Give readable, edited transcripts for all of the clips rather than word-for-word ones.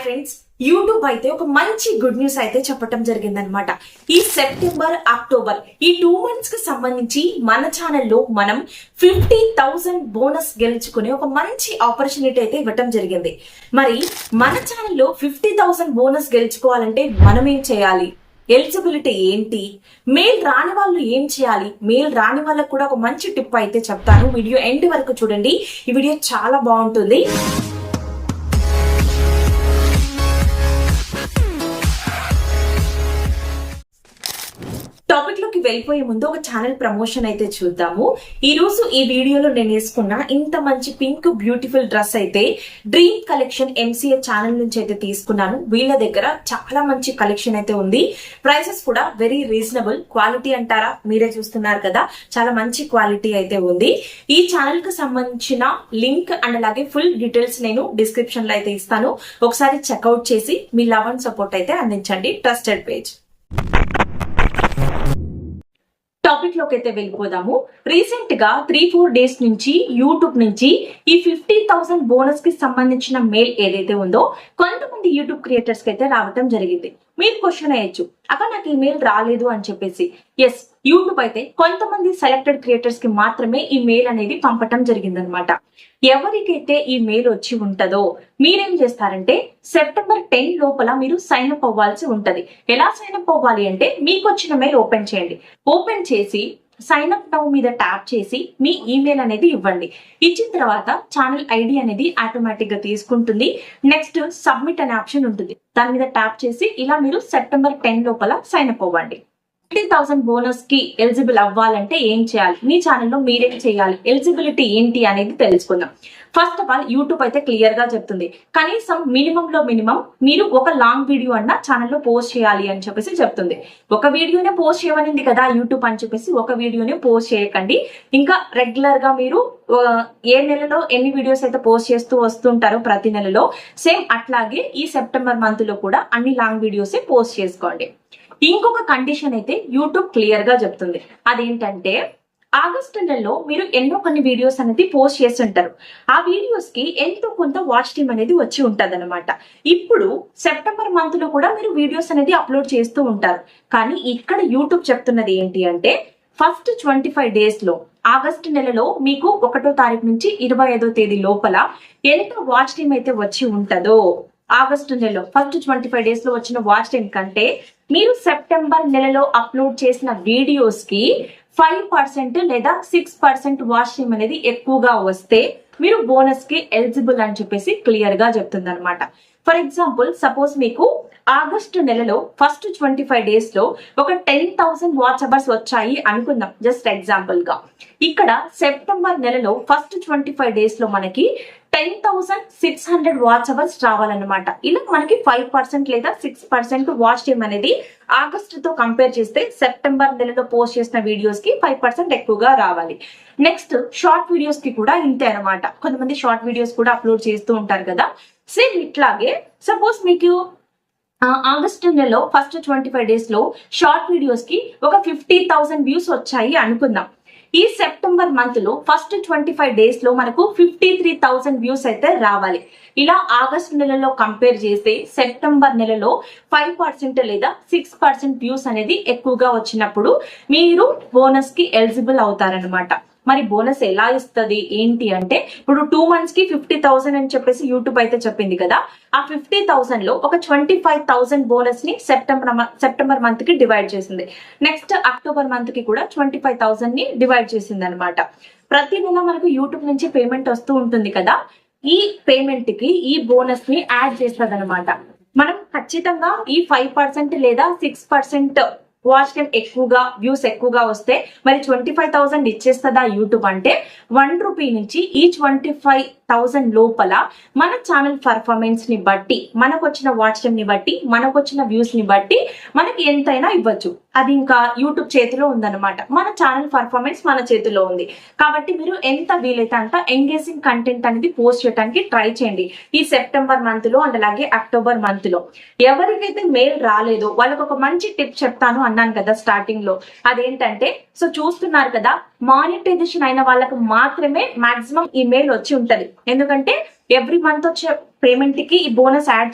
Friends, YouTube అయితే ఒక మంచి గుడ్ న్యూస్ అయితే చెప్పటం జరిగిందనమాట. ఈ సెప్టెంబర్ అక్టోబర్ ఈ 2 months కి సంబంధించి మన ఛానల్లో మనం 50,000 బోనస్ గెలుచుకునే ఒక మంచి ఆపర్చునిటీ అయితే ఇవ్వటం జరిగింది. మరి మన ఛానల్లో 50,000 బోనస్ గెలుచుకోవాలంటే మనం ఏం చేయాలి, ఎలిజిబిలిటీ ఏంటి, మెయిల్ రాని వాళ్ళు ఏం చేయాలి, మెయిల్ రాని వాళ్ళకు కూడా ఒక మంచి టిప్ అయితే చెప్తాను. వీడియో ఎండ్ వరకు చూడండి, ఈ వీడియో చాలా బాగుంటుంది. టాపిక్ లోకి వెళ్ళిపోయే ముందు ఒక ఛానల్ ప్రమోషన్ అయితే చూద్దాము. ఈ రోజు ఈ వీడియోలో నేను వేసుకున్న ఇంత మంచి పింక్ బ్యూటిఫుల్ డ్రెస్ అయితే డ్రీమ్ కలెక్షన్ MCA ఛానల్ నుంచి అయితే తీసుకున్నాను. వీళ్ళ దగ్గర చాలా మంచి కలెక్షన్ అయితే ఉంది. ప్రైసెస్ కూడా వెరీ రీజనబుల్. క్వాలిటీ అంటారా, మీరే చూస్తున్నారు కదా, చాలా మంచి క్వాలిటీ అయితే ఉంది. ఈ ఛానల్ కి సంబంధించిన లింక్ అండ్ అలాగే ఫుల్ డీటెయిల్స్ నేను డిస్క్రిప్షన్ లో అయితే ఇస్తాను. ఒకసారి చెక్అవుట్ చేసి మీ లవ్ అండ్ సపోర్ట్ అయితే అందించండి. Trusted page. టాపిక్ లోకి అయితే వెళ్ళిపోదాము. రీసెంట్ గా 3-4 days నుంచి యూట్యూబ్ నుంచి ఈ 50,000 బోనస్ కి సంబంధించిన మెయిల్ ఏదైతే ఉందో కొంతమంది యూట్యూబ్ క్రియేటర్స్ కి అయితే రావటం జరిగింది. మీరు క్వశ్చన్ అయ్యొచ్చు, అక్కడ నాకు ఈమెయిల్ రాలేదు అని చెప్పేసి. ఎస్, యూట్యూబ్ అయితే కొంతమంది సెలెక్టెడ్ క్రియేటర్స్ కి మాత్రమే ఈ మెయిల్ అనేది పంపటం జరిగిందనమాట. ఎవరికైతే ఈ మెయిల్ వచ్చి ఉంటదో మీరేం చేస్తారంటే సెప్టెంబర్ 10 లోపల మీరు సైన్ అప్ అవ్వాల్సి ఉంటది. ఎలా సైన్ అప్ అవ్వాలి అంటే, మీకు వచ్చిన మెయిల్ ఓపెన్ చేయండి. ఓపెన్ చేసి సైన్ అప్ నౌ మీద ట్యాప్ చేసి మీ ఈమెయిల్ అనేది ఇవ్వండి. ఇచ్చిన తర్వాత ఛానల్ ఐడి అనేది ఆటోమేటిక్ గా తీసుకుంటుంది. నెక్స్ట్ సబ్మిట్ అనే ఆప్షన్ ఉంటుంది, దాని మీద ట్యాప్ చేసి ఇలా మీరు సెప్టెంబర్ 10 లోపల సైన్ అప్ అవ్వండి. 50,000 బోనస్ కి ఎలిజిబుల్ అవ్వాలంటే ఏం చేయాలి, మీ ఛానల్లో మీరేం చేయాలి, ఎలిజిబిలిటీ ఏంటి అనేది తెలుసుకుందాం. ఫస్ట్ ఆఫ్ ఆల్ యూట్యూబ్ అయితే క్లియర్ గా చెప్తుంది, కనీసం మినిమం లో మినిమం మీరు ఒక లాంగ్ వీడియో అన్న ఛానల్లో పోస్ట్ చేయాలి అని చెప్పేసి చెప్తుంది. ఒక వీడియోనే పోస్ట్ చేయమనింది కదా యూట్యూబ్ అని చెప్పేసి ఒక వీడియోనే పోస్ట్ చేయకండి. ఇంకా రెగ్యులర్ గా మీరు ఏ నెలలో ఎన్ని వీడియోస్ అయితే పోస్ట్ చేస్తూ వస్తుంటారో ప్రతి నెలలో, సేమ్ అట్లాగే ఈ సెప్టెంబర్ మంత్ లో కూడా అన్ని లాంగ్ వీడియోస్ పోస్ట్ చేసుకోండి. ఇంకొక కండిషన్ అయితే యూట్యూబ్ క్లియర్ గా చెప్తుంది, అదేంటంటే ఆగస్టు నెలలో మీరు ఎన్నో కొన్ని వీడియోస్ అనేది పోస్ట్ చేసి ఉంటారు. ఆ వీడియోస్ కి ఎంతో కొంత వాచ్ టైం అనేది వచ్చి ఉంటది అనమాట. ఇప్పుడు సెప్టెంబర్ మంత్ లో కూడా మీరు వీడియోస్ అనేది అప్లోడ్ చేస్తూ ఉంటారు. కానీ ఇక్కడ యూట్యూబ్ చెప్తున్నది ఏంటి అంటే, ఫస్ట్ 25 days లో ఆగస్టు నెలలో మీకు 1వ తారీఖు నుంచి 25వ తేదీ లోపల ఎంత వాచ్ టైం అయితే వచ్చి ఉంటదో, ఆగస్టు నెలలో ఫస్ట్ 25 days లో వచ్చిన వాచ్ టైం కంటే మీరు సెప్టెంబర్ నెలలో అప్లోడ్ చేసిన వీడియోస్ కి 5% లేదా 6% వాచ్ టైం అనేది ఎక్కువగా వస్తే మీరు బోనస్ కి ఎలిజిబుల్ అని చెప్పేసి క్లియర్ గా చెప్తుంది అనమాట. ఫర్ ఎగ్జాంపుల్, సపోజ్ మీకు ఆగస్టు నెలలో ఫస్ట్ 25 days లో ఒక 10,000 వాచ్ అవర్స్ వచ్చాయి అనుకుందాం, జస్ట్ ఎగ్జాంపుల్ గా. ఇక్కడ సెప్టెంబర్ నెలలో ఫస్ట్ 25 days లో మనకి 10,600 వాచ్ అవర్స్ రావాలన్నమాట. ఇలా మనకి 5% లేదా 6% వాచ్ టైం అనేది ఆగస్టుతో కంపేర్ చేస్తే సెప్టెంబర్ నెలలో పోస్ట్ చేసిన వీడియోస్ కి 5% ఎక్కువగా రావాలి. నెక్స్ట్ షార్ట్ వీడియోస్ కి కూడా ఇంతే అనమాట. కొంతమంది షార్ట్ వీడియోస్ కూడా అప్లోడ్ చేస్తూ ఉంటారు కదా. సేమ్ ఇట్లాగే సపోజ్ మీకు ఆగస్టు నెలలో ఫస్ట్ 25 days లో షార్ట్ వీడియోస్ కి ఒక 50,000 వ్యూస్ వచ్చాయి అనుకుందాం. ఈ సెప్టెంబర్ మంత్ లో ఫస్ట్ 25 days లో మనకు 53,000 వ్యూస్ అయితే రావాలి. ఇలా ఆగస్టు నెలలో కంపేర్ చేస్తే సెప్టెంబర్ నెలలో 5% లేదా 6% వ్యూస్ అనేది ఎక్కువగా వచ్చినప్పుడు మీరు బోనస్ కి ఎలిజిబుల్ అవుతారనమాట. మరి బోనస్ ఎలా ఇస్తుంది ఏంటి అంటే, ఇప్పుడు 2 months కి 50,000 అని చెప్పేసి యూట్యూబ్ అయితే చెప్పింది కదా. ఆ 50,000 లో ఒక 25,000 బోనస్ ని సెప్టెంబర్ మంత్ కి డివైడ్ చేసింది. నెక్స్ట్ అక్టోబర్ మంత్ కి కూడా 25,000 ని డివైడ్ చేసింది అనమాట. ప్రతి నెల మనకు యూట్యూబ్ నుంచి పేమెంట్ వస్తూ ఉంటుంది కదా, ఈ పేమెంట్ కి ఈ బోనస్ ని యాడ్ చేస్తుంది అనమాట. మనం ఖచ్చితంగా ఈ 5% లేదా 6% వాచ్ టైం ఎక్కువగా వ్యూస్ ఎక్కువగా వస్తే మరి 25,000 ఇచ్చేస్తుందా యూట్యూబ్ అంటే, 1 రూపీ నుంచి ఈ 25,000 లోపల మన ఛానల్ పర్ఫార్మెన్స్ ని బట్టి, మనకు వచ్చిన వాచ్ టైం ని బట్టి, మనకు వచ్చిన వ్యూస్ ని బట్టి మనకి ఎంతైనా ఇవ్వచ్చు. అది ఇంకా యూట్యూబ్ చేతిలో ఉందన్నమాట. మన ఛానల్ పర్ఫార్మెన్స్ మన చేతిలో ఉంది. కాబట్టి మీరు ఎంత వీలైతే అంత ఎంగేజింగ్ కంటెంట్ అనేది పోస్ట్ చేయడానికి ట్రై చేయండి ఈ సెప్టెంబర్ మంత్ లో అండ్ అలాగే అక్టోబర్ మంత్ లో. ఎవరికైతే మెయిల్ రాలేదో వాళ్ళకి ఒక మంచి టిప్ చెప్తాను అన్నాను కదా స్టార్టింగ్ లో, అదేంటంటే, సో చూస్తున్నారు కదా, మానిటైజేషన్ అయిన వాళ్ళకు మాత్రమే మాక్సిమం ఈ మెయిల్ వచ్చి ఉంటది. ఎందుకంటే ఎవ్రీ మంత్ వచ్చే పేమెంట్ కి ఈ బోనస్ యాడ్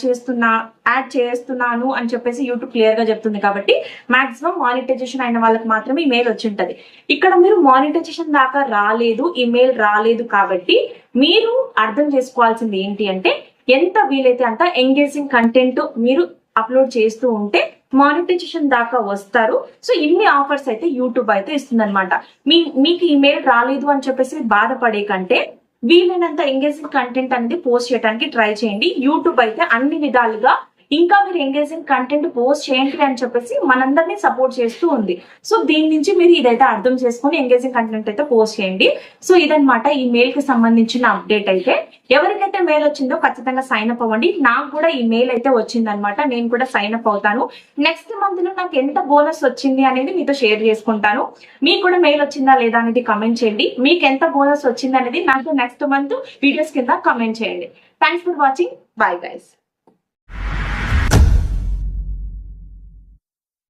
చేస్తున్నాను అని చెప్పేసి యూట్యూబ్ క్లియర్ గా చెప్తుంది. కాబట్టి మాక్సిమం మానిటైజేషన్ అయిన వాళ్ళకి మాత్రమే ఈ మెయిల్ వచ్చి ఉంటది. ఇక్కడ మీరు మానిటైజేషన్ దాకా రాలేదు, ఈ మెయిల్ రాలేదు కాబట్టి మీరు అర్థం చేసుకోవాల్సింది ఏంటి అంటే ఎంత వీలైతే అంత ఎంగేజింగ్ కంటెంట్ మీరు అప్లోడ్ చేస్తూ ఉంటే మానిటైజేషన్ దాకా వస్తారు. సో ఇన్ని ఆఫర్స్ అయితే యూట్యూబ్ అయితే ఇస్తుందన్నమాట. మీకు ఈమెయిల్ రాలేదు అని చెప్పేసి బాధపడే కంటే వీలైనంత ఎంగేజింగ్ కంటెంట్ అనేది పోస్ట్ చేయడానికి ట్రై చేయండి. యూట్యూబ్ అయితే అన్ని విధాలుగా ఇంకా మీరు ఎంగేజింగ్ కంటెంట్ పోస్ట్ చేయండి అని చెప్పేసి మనందరినీ సపోర్ట్ చేస్తూ ఉంది. సో దీని నుంచి మీరు ఇదైతే అర్థం చేసుకుని ఎంగేజింగ్ కంటెంట్ అయితే పోస్ట్ చేయండి. సో ఇదనమాట ఈ మెయిల్ కి సంబంధించిన అప్డేట్. అయితే ఎవరికైతే మెయిల్ వచ్చిందో ఖచ్చితంగా సైన్ అప్ అవ్వండి. నాకు కూడా ఈ మెయిల్ అయితే వచ్చింది అనమాట. నేను కూడా సైన్ అప్ అవుతాను. నెక్స్ట్ మంత్ లో నాకు ఎంత బోనస్ వచ్చింది అనేది మీతో షేర్ చేసుకుంటాను. మీకు కూడా మెయిల్ వచ్చిందా లేదా అనేది కమెంట్ చేయండి. మీకు ఎంత బోనస్ వచ్చింది అనేది నాకు నెక్స్ట్ మంత్ వీడియోస్ కింద కమెంట్ చేయండి. Thanks for watching. Bye guys.